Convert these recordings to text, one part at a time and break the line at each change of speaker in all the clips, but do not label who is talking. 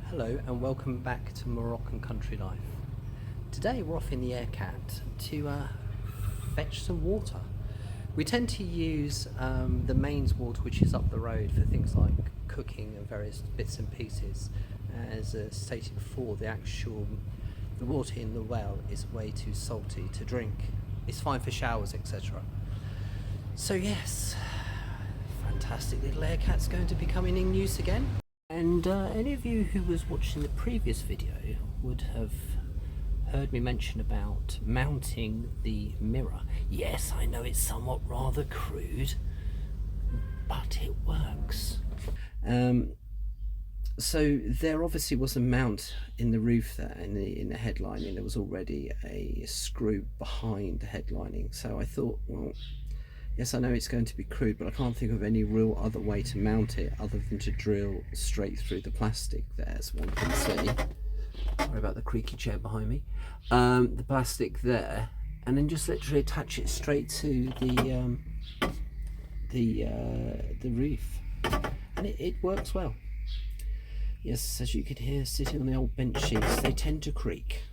Hello and welcome back to Moroccan Country Life. Today we're off in the Aircat to fetch some water. We tend to use the mains water, which is up the road, for things like cooking and various bits and pieces. As stated before, the water in the well is way too salty to drink. It's fine for showers, etc. So yes, fantastic little Aircat's going to be coming in use again. And any of you who was watching the previous video would have heard me mention about mounting the mirror. Yes, I know it's somewhat rather crude, but it works. So there obviously was a mount in the roof there, in the headlining. There was already a screw behind the headlining. So I thought, well, yes, I know it's going to be crude, but I can't think of any real other way to mount it other than to drill straight through the plastic there, as one can see. Sorry about the creaky chair behind me. The plastic there, and then just literally attach it straight to the roof, and it works well. Yes, as you can hear, sitting on the old bench sheets, they tend to creak.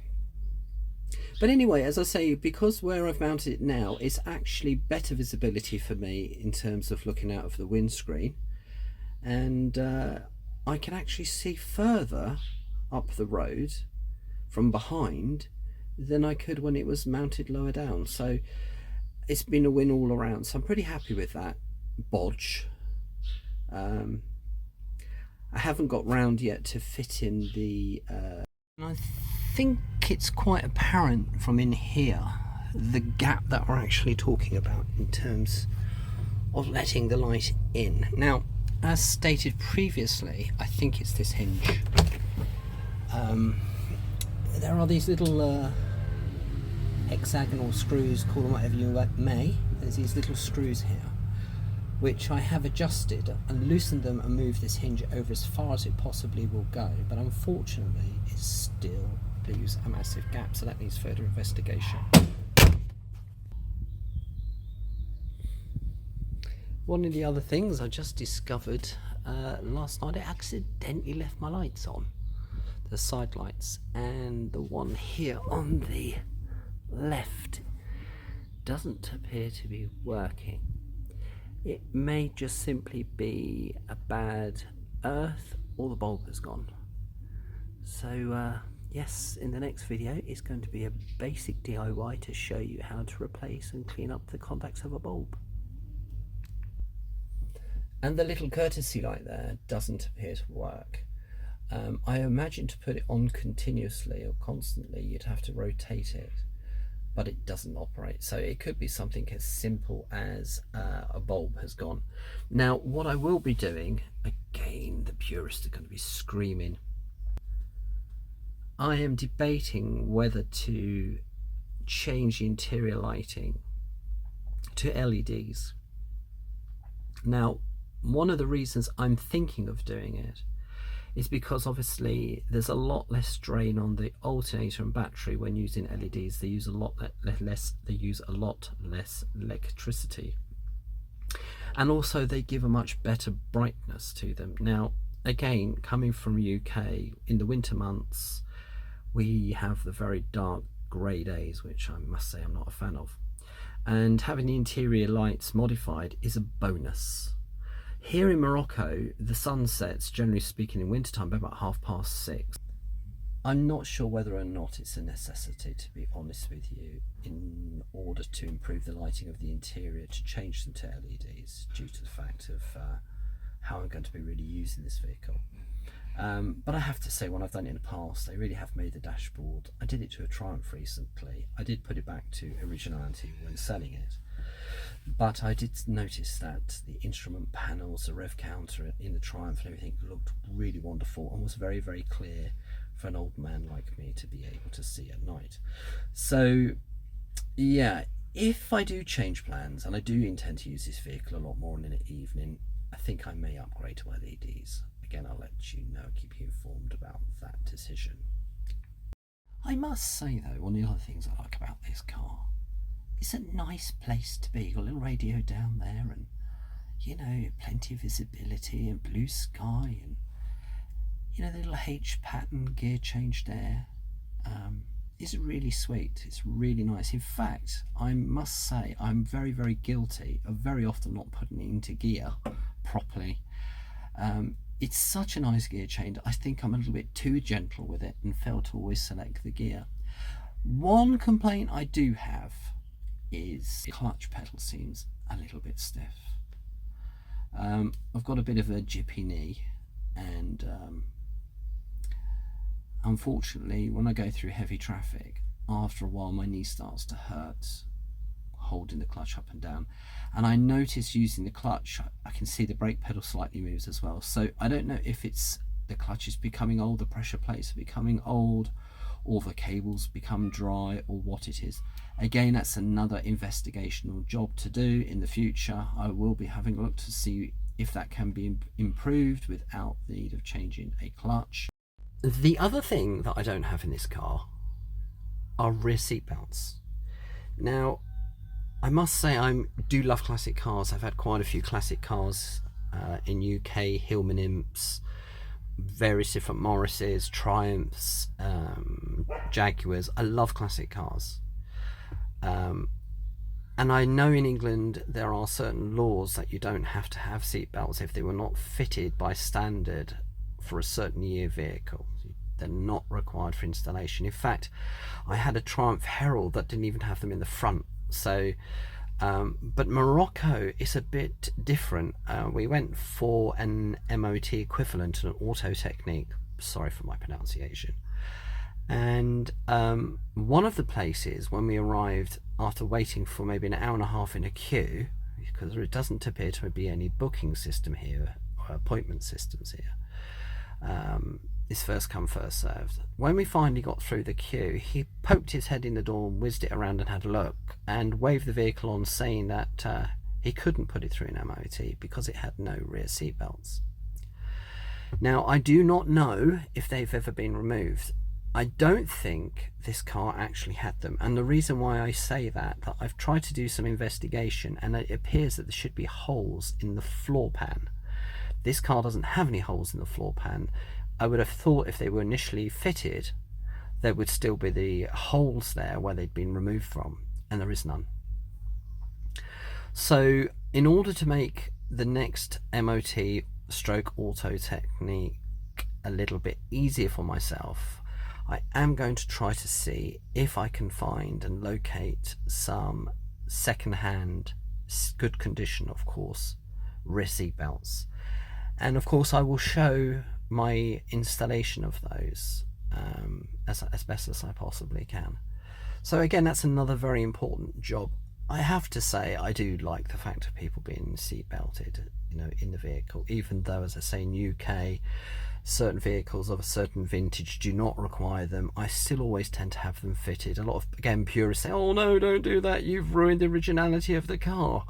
But anyway, as I say, because where I've mounted it now, it's actually better visibility for me in terms of looking out of the windscreen. And I can actually see further up the road from behind than I could when it was mounted lower down. So it's been a win all around. So I'm pretty happy with that bodge. I haven't got round yet to fit in the... I think it's quite apparent from in here the gap that we're actually talking about in terms of letting the light in. Now, as stated previously, I think it's this hinge. There are these little hexagonal screws, call them whatever you may. There's these little screws here which I have adjusted and loosened them and moved this hinge over as far as it possibly will go, but unfortunately it still leaves a massive gap, so that needs further investigation. One of the other things I just discovered last night, I accidentally left my lights on, the side lights, and the one here on the left doesn't appear to be working. It may just simply be a bad earth, or the bulb has gone. So yes, in the next video it's going to be a basic DIY to show you how to replace and clean up the contacts of a bulb. And the little courtesy light there doesn't appear to work. I imagine to put it on continuously or constantly you'd have to rotate it, but it doesn't operate. So it could be something as simple as a bulb has gone. Now, what I will be doing, again, the purists are going to be screaming, I am debating whether to change the interior lighting to LEDs. Now, one of the reasons I'm thinking of doing it is because obviously there's a lot less strain on the alternator and battery when using LEDs. They use a lot less electricity, and also they give a much better brightness to them. Now, again, coming from UK, in the winter months we have the very dark grey days, which I must say I'm not a fan of, and having the interior lights modified is a bonus. Here in Morocco, the sun sets, generally speaking, in wintertime by about 6:30. I'm not sure whether or not it's a necessity, to be honest with you, in order to improve the lighting of the interior, to change them to LEDs, due to the fact of how I'm going to be really using this vehicle. But I have to say, when I've done it in the past, they really have made the dashboard. I did it to a Triumph recently. I did put it back to originality when selling it. But I did notice that the instrument panels, the rev counter in the Triumph and everything looked really wonderful and was very, very clear for an old man like me to be able to see at night. So yeah, if I do change plans, and I do intend to use this vehicle a lot more in the evening, I think I may upgrade to LEDs. Again, I'll let you know, keep you informed about that decision. I must say though, one of the other things I like about this car, it's a nice place to be. You've got a little radio down there, and you know, plenty of visibility and blue sky, and you know, the little H pattern gear change there is really sweet. It's really nice. In fact, I must say I'm very, very guilty of very often not putting it into gear properly. It's such a nice gear change. I think I'm a little bit too gentle with it and fail to always select the gear. One complaint I do have is the clutch pedal seems a little bit stiff. I've got a bit of a jippy knee, and unfortunately when I go through heavy traffic, after a while my knee starts to hurt holding the clutch up and down, and I notice using the clutch I can see the brake pedal slightly moves as well. So I don't know if it's the clutch is becoming old, the pressure plates are becoming old, or the cables become dry, or what it is. Again, that's another investigational job to do in the future. I will be having a look to see if that can be improved without the need of changing a clutch. The other thing that I don't have in this car are rear seat belts. Now, I must say I do love classic cars. I've had quite a few classic cars in UK, Hillman Imps, various different Morrises, Triumphs, Jaguars. I love classic cars. And I know in England there are certain laws that you don't have to have seat belts if they were not fitted by standard for a certain year vehicle. They're not required for installation. In fact, I had a Triumph Herald that didn't even have them in the front. So but Morocco is a bit different. We went for an MOT equivalent, an Auto Technique, sorry for my pronunciation, and one of the places when we arrived, after waiting for maybe an hour and a half in a queue, because there doesn't appear to be any booking system here or appointment systems here, it's first come first served. When we finally got through the queue, he poked his head in the door and whizzed it around and had a look and waved the vehicle on, saying that he couldn't put it through an MOT because it had no rear seat belts. Now, I do not know if they've ever been removed. I don't think this car actually had them, and the reason why I say that I've tried to do some investigation, and it appears that there should be holes in the floor pan. This car doesn't have any holes in the floor pan. I would have thought if they were initially fitted, there would still be the holes there where they'd been removed from, and there is none. So in order to make the next MOT stroke Auto Technique a little bit easier for myself, I am going to try to see if I can find and locate some second-hand, good condition of course, rear seat belts. And of course I will show my installation of those as best as I possibly can. So again, that's another very important job. I have to say I do like the fact of people being seat belted, you know, in the vehicle, even though, as I say, in UK certain vehicles of a certain vintage do not require them. I still always tend to have them fitted. A lot of, again, purists say, oh no, don't do that, you've ruined the originality of the car.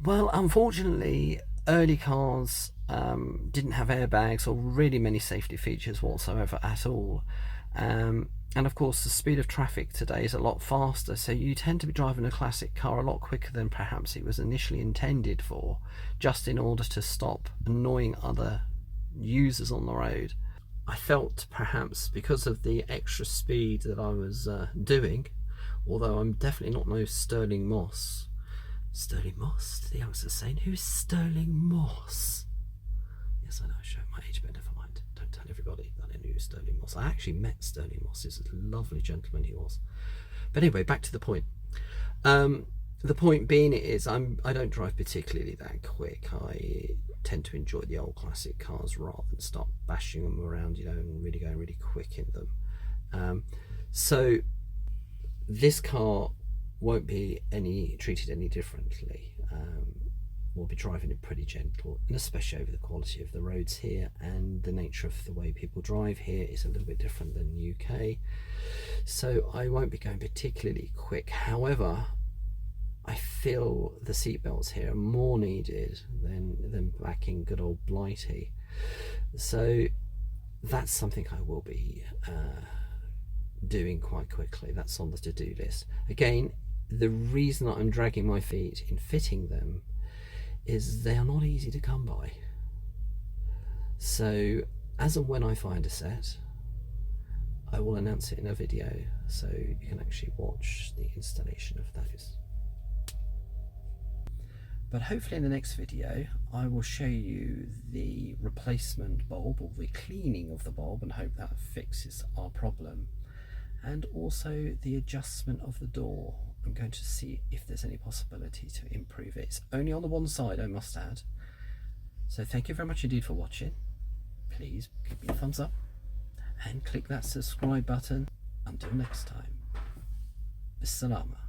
Well, unfortunately, early cars didn't have airbags or really many safety features whatsoever at all. And of course the speed of traffic today is a lot faster, so you tend to be driving a classic car a lot quicker than perhaps it was initially intended for, just in order to stop annoying other users on the road. I felt perhaps because of the extra speed that I was doing, although I'm definitely not no Sterling Moss. Sterling Moss? The youngsters saying, who's Sterling Moss? Yes, I know, I show my age, but never mind. Don't tell everybody that I knew Sterling Moss. I actually met Sterling Moss. He's a lovely gentleman he was. But anyway, back to the point. The point being is I don't drive particularly that quick. I tend to enjoy the old classic cars rather than start bashing them around, you know, and really going really quick in them. So this car won't be treated any differently. We'll be driving it pretty gentle, and especially over the quality of the roads here, and the nature of the way people drive here is a little bit different than the UK. So I won't be going particularly quick. However, I feel the seatbelts here are more needed than back in good old Blighty. So that's something I will be doing quite quickly. That's on the to-do list. Again, the reason that I'm dragging my feet in fitting them is they are not easy to come by. So As and when I find a set, I will announce it in a video so you can actually watch the installation of those. But hopefully in the next video I will show you the replacement bulb, or the cleaning of the bulb, and hope that fixes our problem, and also the adjustment of the door. I'm going to see if there's any possibility to improve it. It's only on the one side, I must add. So thank you very much indeed for watching. Please give me a thumbs up and click that subscribe button. Until next time, Bissalama.